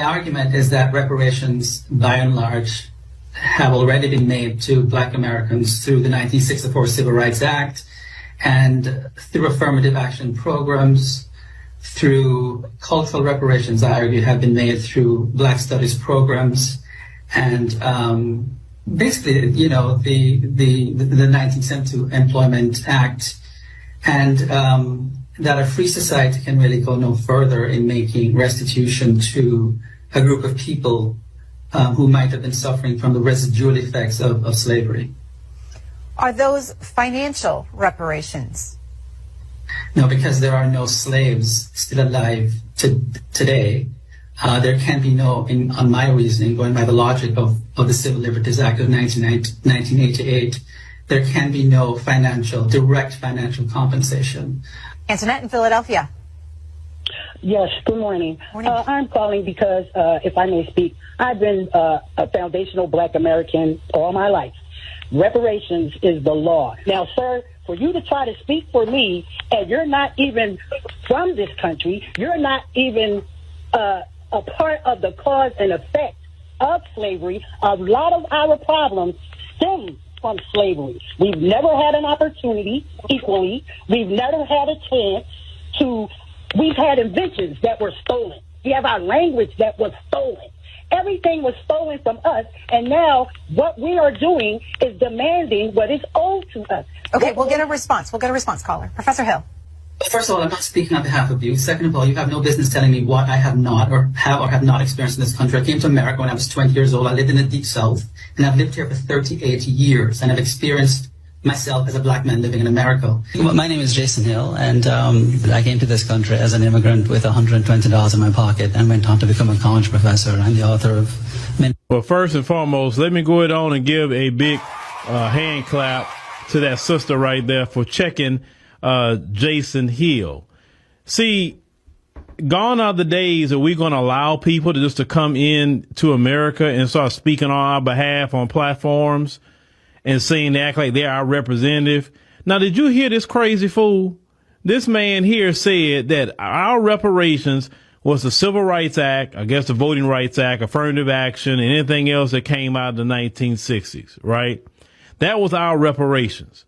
The argument is that reparations, by and large, have already been made to Black Americans through the 1964 Civil Rights Act and through affirmative action programs, through cultural reparations, I argue, have been made through Black Studies programs, and basically, the 1972 Employment Act, and that a free society can really go no further in making restitution to a group of people who might have been suffering from the residual effects of slavery. Are those financial reparations? No, because there are no slaves still alive today. There can be no, on my reasoning, going by the logic of the Civil Liberties Act of 1988, there can be no direct financial compensation. Antoinette in Philadelphia. Yes, good morning. I'm calling because, if I may speak, I've been a foundational Black American all my life. Reparations is the law. Now, sir, for you to try to speak for me, and you're not even from this country, you're not even a part of the cause and effect of slavery. A lot of our problems stem from slavery. We've never had an opportunity equally. We've never had a chance to. We've had inventions that were stolen. We have our language that was stolen. Everything was stolen from us, and now what we are doing is demanding what is owed to us. Okay, we'll get a response. Caller. Professor Hill. First of all, I'm not speaking on behalf of you. Second of all, you have no business telling me what I have not or have not experienced in this country. I came to America when I was 20 years old. I lived in the Deep South, and I've lived here for 38 years, and I've experienced myself as a Black man living in America. My name is Jason Hill, and I came to this country as an immigrant with $120 in my pocket and went on to become a college professor and the author of many. Well, first and foremost, let me go ahead on and give a big hand clap to that sister right there for checking Jason Hill. See, gone are the days that we're going to allow people to come in to America and start speaking on our behalf on platforms and saying they act like they're our representative. Now, did you hear this crazy fool? This man here said that our reparations was the Civil Rights Act, I guess the Voting Rights Act, affirmative action, and anything else that came out of the 1960s, right? That was our reparations.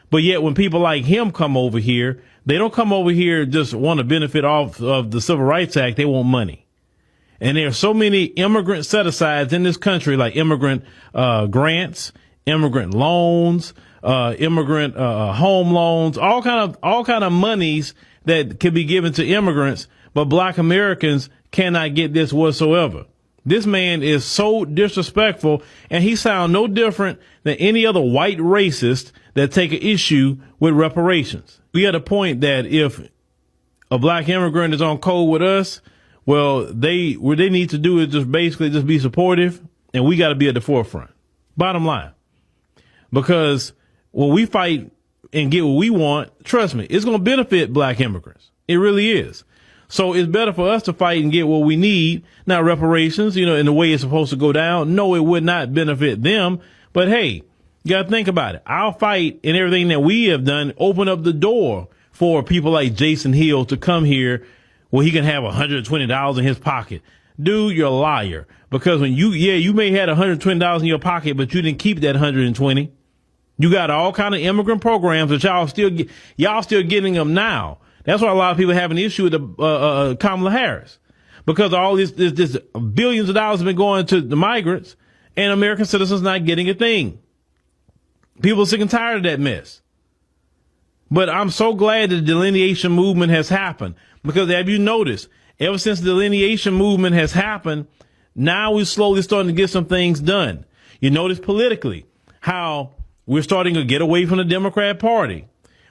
But yet when people like him come over here, they don't come over here just want to benefit off of the Civil Rights Act. They want money. And there are so many immigrant set-asides in this country, like immigrant grants, immigrant loans, immigrant home loans, all kind of monies that can be given to immigrants, but Black Americans cannot get this whatsoever. This man is so disrespectful, and he sounds no different than any other white racist that take an issue with reparations. We at a point that if a Black immigrant is on code with us, well, what they need to do is just be supportive, and we got to be at the forefront. Bottom line. Because when we fight and get what we want, trust me, it's going to benefit Black immigrants. It really is. So it's better for us to fight and get what we need. Now, reparations, in the way it's supposed to go down, no, it would not benefit them. But hey, you got to think about it. Our fight and everything that we have done open up the door for people like Jason Hill to come here where he can have $120 in his pocket. Dude, you're a liar. Because when you may have $120 in your pocket, but you didn't keep that 120. You got all kind of immigrant programs that y'all still getting them now. That's why a lot of people have an issue with Kamala Harris, because all this billions of dollars have been going to the migrants and American citizens not getting a thing. People are sick and tired of that mess. But I'm so glad that the delineation movement has happened, because have you noticed, ever since the delineation movement has happened, now we're slowly starting to get some things done. You notice politically how we're starting to get away from the Democrat Party.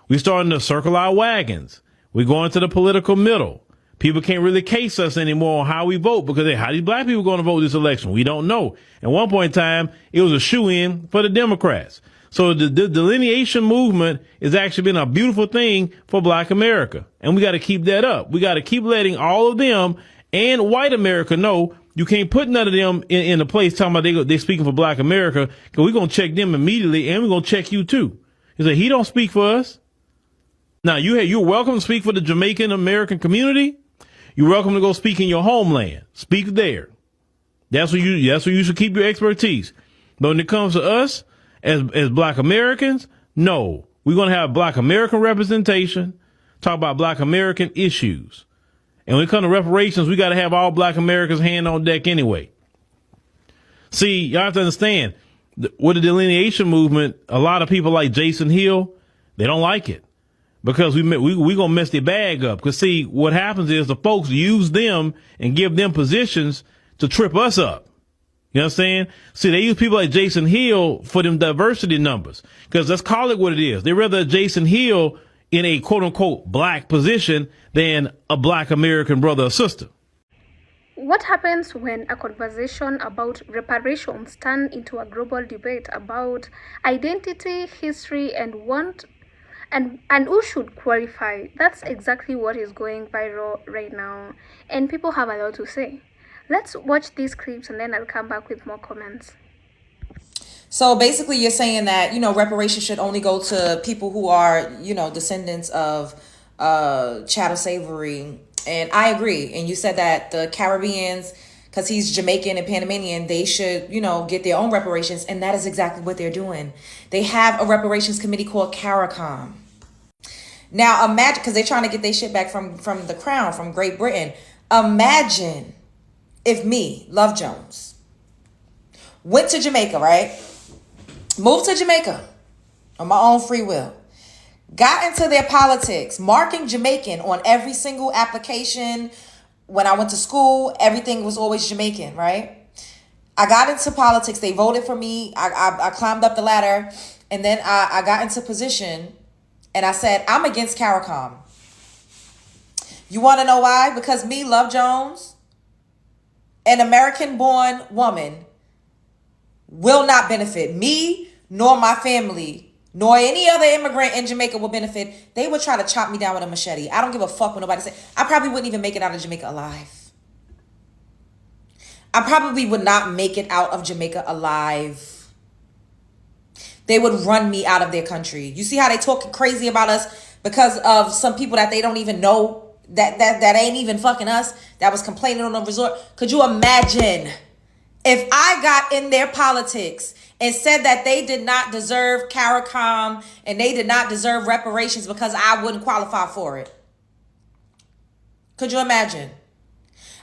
We're starting to circle our wagons. We're going to the political middle. People can't really case us anymore on how we vote, because how these Black people going to vote this election? We don't know. At one point in time, it was a shoe-in for the Democrats. So the delineation movement has actually been a beautiful thing for Black America. And we got to keep that up. We got to keep letting all of them and white America know you can't put none of them in a place talking about they speaking for Black America, because we're going to check them immediately, and we're going to check you too. He said, he don't speak for us. Now, you're welcome to speak for the Jamaican American community. You're welcome to go speak in your homeland. Speak there. That's where you should keep your expertise. But when it comes to us as Black Americans, no, we're going to have Black American representation, talk about Black American issues. And when it comes to reparations, we got to have all Black Americans hand on deck anyway. See, y'all have to understand, with the delineation movement, a lot of people like Jason Hill, they don't like it because we going to mess their bag up. Because see, what happens is the folks use them and give them positions to trip us up. You know what I'm saying? See, they use people like Jason Hill for them diversity numbers. Because let's call it what it is. They rather Jason Hill in a quote unquote black position than a Black American brother or sister. What happens when a conversation about reparations turns into a global debate about identity, history, and who should qualify? That's exactly what is going viral right now, and people have a lot to say. Let's watch these clips and then I'll come back with more comments. So basically you're saying that, reparations should only go to people who are, descendants of chattel slavery. And I agree. And you said that the Caribbeans, because he's Jamaican and Panamanian, they should, get their own reparations. And that is exactly what they're doing. They have a reparations committee called CARICOM. Now imagine, because they're trying to get their shit back from the crown, from Great Britain. Imagine if me, Love Jones, went to Jamaica, right? Moved to Jamaica on my own free will. Got into their politics, marking Jamaican on every single application. When I went to school, everything was always Jamaican, right? I got into politics. They voted for me. I climbed up the ladder. And then I got into position. And I said, I'm against CARICOM. You want to know why? Because me, Love Jones, an American-born woman, will not benefit. Me, nor my family, nor any other immigrant in Jamaica will benefit. They would try to chop me down with a machete. I don't give a fuck what nobody say. I probably wouldn't even make it out of Jamaica alive. I probably would not make it out of Jamaica alive. They would run me out of their country. You see how they talking crazy about us because of some people that they don't even know, that ain't even fucking us, that was complaining on the resort. Could you imagine if I got in their politics and said that they did not deserve CARICOM and they did not deserve reparations because I wouldn't qualify for it? Could you imagine?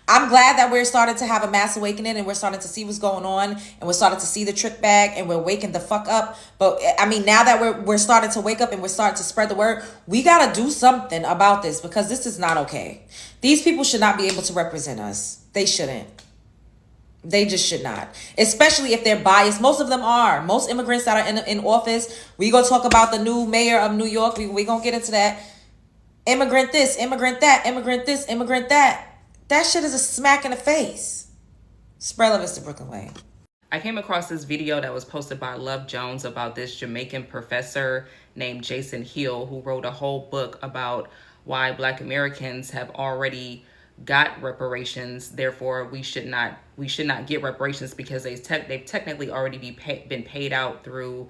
I'm glad that we're starting to have a mass awakening and we're starting to see what's going on and we're starting to see the trick bag and we're waking the fuck up. But I mean, now that we're starting to wake up and we're starting to spread the word, we got to do something about this because this is not okay. These people should not be able to represent us. They shouldn't. They just should not, especially if they're biased. Most of them are. Most immigrants that are in office, we gonna talk about the new mayor of New York. We gonna get into that. Immigrant this, immigrant that, immigrant this, immigrant that. That shit is a smack in the face. Spread love is to Brooklyn Way. I came across this video that was posted by Love Jones about this Jamaican professor named Jason Hill, who wrote a whole book about why Black Americans have already got reparations. Therefore, we should not get reparations because they've technically already been paid out through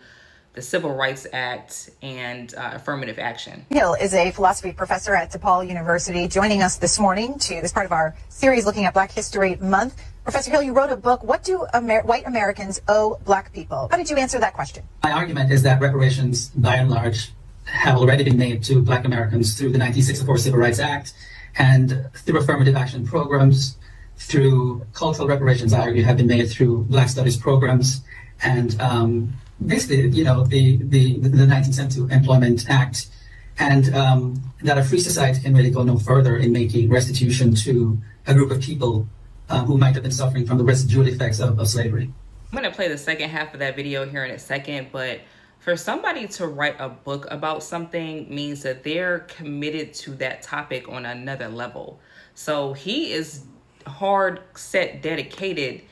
the Civil Rights Act and affirmative action. Hill is a philosophy professor at DePaul University, joining us this morning as part of our series looking at Black History Month. Professor Hill, you wrote a book, What Do White Americans Owe Black People? How did you answer that question? My argument is that reparations, by and large, have already been made to Black Americans through the 1964 Civil Rights Act and through affirmative action programs, through cultural reparations, I argue, have been made through Black Studies programs, and basically, the 1972 Employment Act, and that a free society can really go no further in making restitution to a group of people who might have been suffering from the residual effects of slavery. I'm going to play the second half of that video here in a second, but for somebody to write a book about something means that they're committed to that topic on another level. So he is hard set dedicated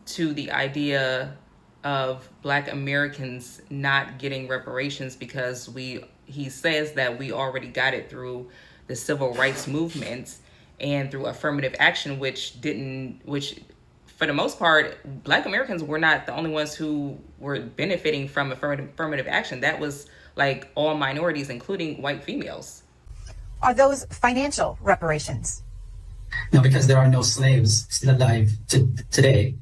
to the idea of Black Americans not getting reparations because he says that we already got it through the civil rights movement and through affirmative action, which for the most part, Black Americans were not the only ones who were benefiting from affirmative action. That was like all minorities, including white females. Are those financial reparations? No, because there are no slaves still alive today.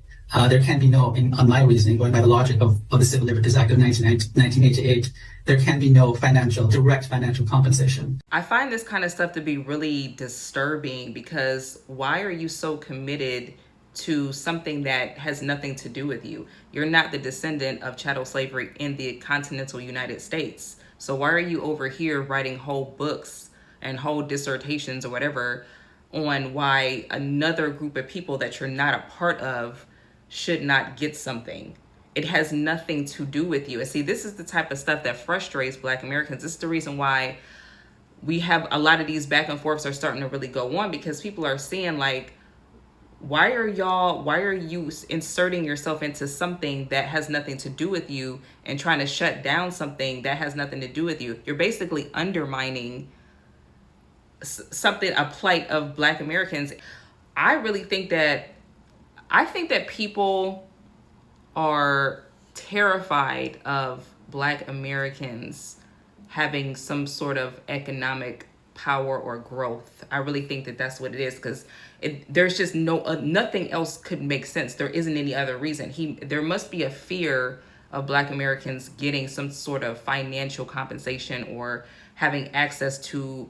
there can be no, on my reasoning, going by the logic of the Civil Liberties Act of 1988, there can be no direct financial compensation. I find this kind of stuff to be really disturbing, because why are you so committed to something that has nothing to do with you? You're not the descendant of chattel slavery in the continental United States. So why are you over here writing whole books and whole dissertations or whatever on why another group of people that you're not a part of should not get something? It has nothing to do with you. And see, this is the type of stuff that frustrates Black Americans. This is the reason why we have a lot of these back and forths are starting to really go on, because people are seeing like, why are you inserting yourself into something that has nothing to do with you and trying to shut down something that has nothing to do with you? You're basically undermining a plight of Black Americans. I think that people are terrified of Black Americans having some sort of economic power or growth. I really think that that's what it is, because there's just nothing else could make sense. There isn't any other reason. There must be a fear of Black Americans getting some sort of financial compensation or having access to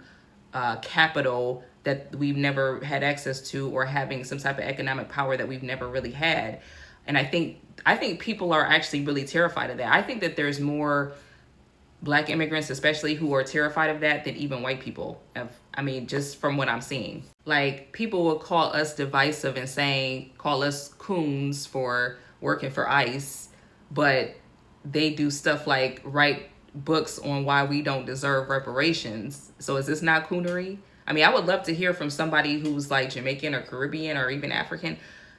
capital that we've never had access to, or having some type of economic power that we've never really had. And I think people are actually really terrified of that. I think that there's more Black immigrants, especially, who are terrified of that than even white people. Just from what I'm seeing. Like, people will call us divisive and call us coons for working for ICE, but they do stuff like write books on why we don't deserve reparations. So is this not coonery? I would love to hear from somebody who's like Jamaican or Caribbean or even African.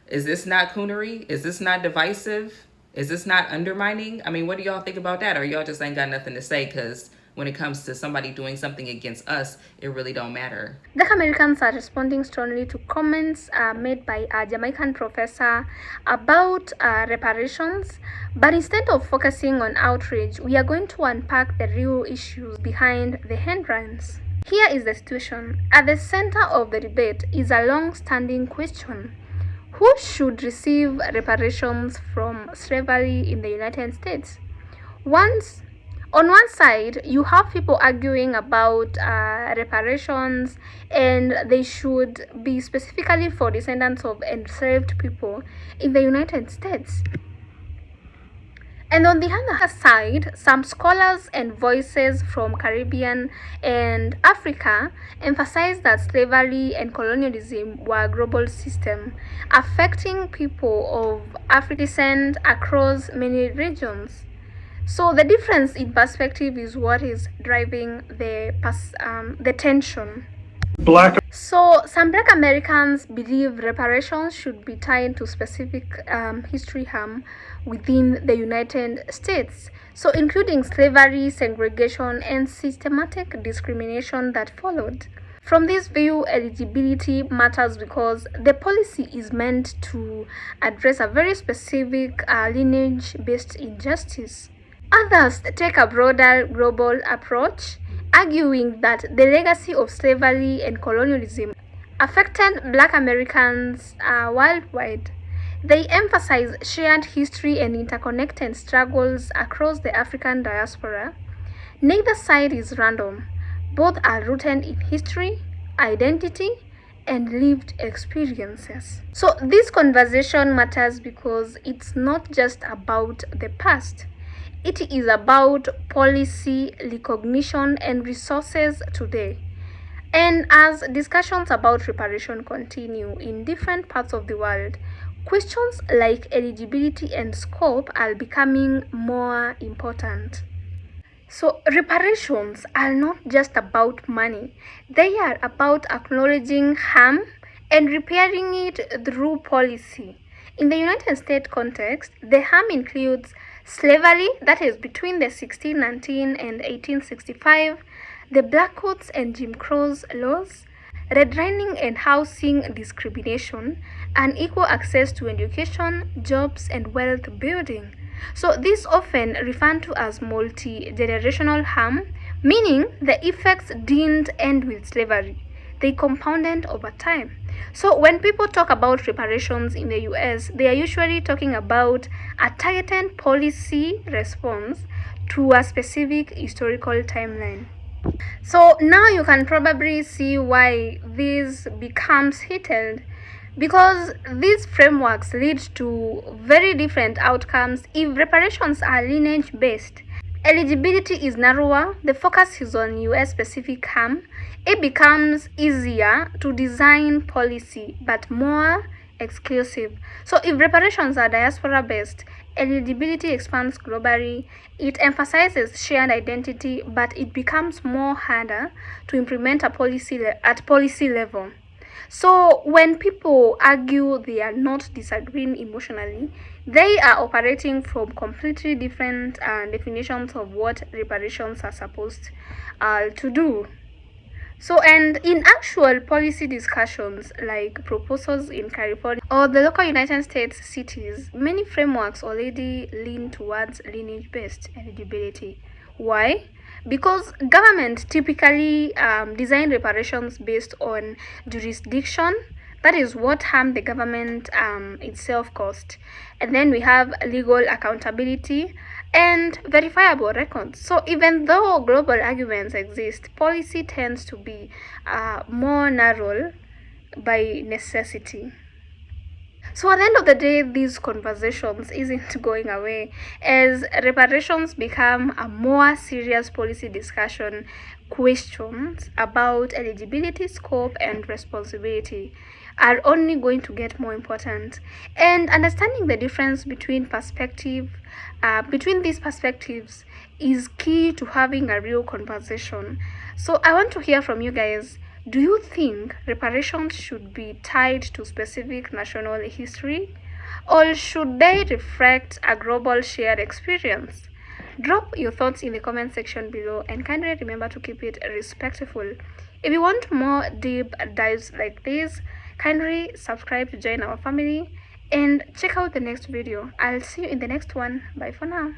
Is this not coonery? Is this not divisive? Is this not undermining? What do y'all think about that? Or y'all just ain't got nothing to say because when it comes to somebody doing something against us, it really don't matter? Black Americans are responding strongly to comments made by a Jamaican professor about reparations. But instead of focusing on outrage, we are going to unpack the real issues behind the headlines. Here is the situation. At the center of the debate is a long-standing question. Who should receive reparations from slavery in the United States? On one side, you have people arguing about reparations, and they should be specifically for descendants of enslaved people in the United States. And on the other side, some scholars and voices from Caribbean and Africa emphasize that slavery and colonialism were a global system affecting people of African descent across many regions. So the difference in perspective is what is driving the tension. So some Black Americans believe reparations should be tied to specific history harm within the United States, so including slavery, segregation, and systematic discrimination that followed. From this view, eligibility matters because the policy is meant to address a very specific lineage-based injustice. Others take a broader global approach, arguing that the legacy of slavery and colonialism affected Black Americans worldwide. They emphasize shared history and interconnected struggles across the African diaspora. Neither side is random. Both are rooted in history, identity, and lived experiences. So this conversation matters because it's not just about the past. It is about policy, recognition, and resources today. And as discussions about reparation continue in different parts of the world, questions like eligibility and scope are becoming more important. So reparations are not just about money. They are about acknowledging harm and repairing it through policy. In the United States context, the harm includes slavery, that is between the 1619 and 1865, the Black Codes and Jim Crow's laws, redlining and housing discrimination, and equal access to education, jobs, and wealth building. So these often referred to as multi-generational harm, meaning the effects didn't end with slavery. They compounded over time. So when people talk about reparations in the US, they are usually talking about a targeted policy response to a specific historical timeline. So now you can probably see why this becomes heated, because these frameworks lead to very different outcomes if reparations are lineage based. Eligibility is narrower, the focus is on US specific harm. It becomes easier to design policy but more exclusive. So if reparations are diaspora based, eligibility expands globally. It emphasizes shared identity, but it becomes more harder to implement at policy level. So when people argue they are not disagreeing emotionally, they are operating from completely different definitions of what reparations are supposed to do. So, and in actual policy discussions like proposals in California or the local United States cities, many frameworks already lean towards lineage-based eligibility. Why? Because government typically design reparations based on jurisdiction. That is what harm the government itself caused. And then we have legal accountability and verifiable records. So even though global arguments exist, policy tends to be more narrow by necessity. So at the end of the day, these conversations isn't going away as reparations become a more serious policy discussion. Questions about eligibility, scope, and responsibility are only going to get more important. And understanding the difference between these perspectives is key to having a real conversation. So I want to hear from you guys. Do you think reparations should be tied to specific national history, or should they reflect a global shared experience? Drop your thoughts in the comment section below, and kindly remember to keep it respectful. If you want more deep dives like this, kindly subscribe to join our family and check out the next video. I'll see you in the next one. Bye for now.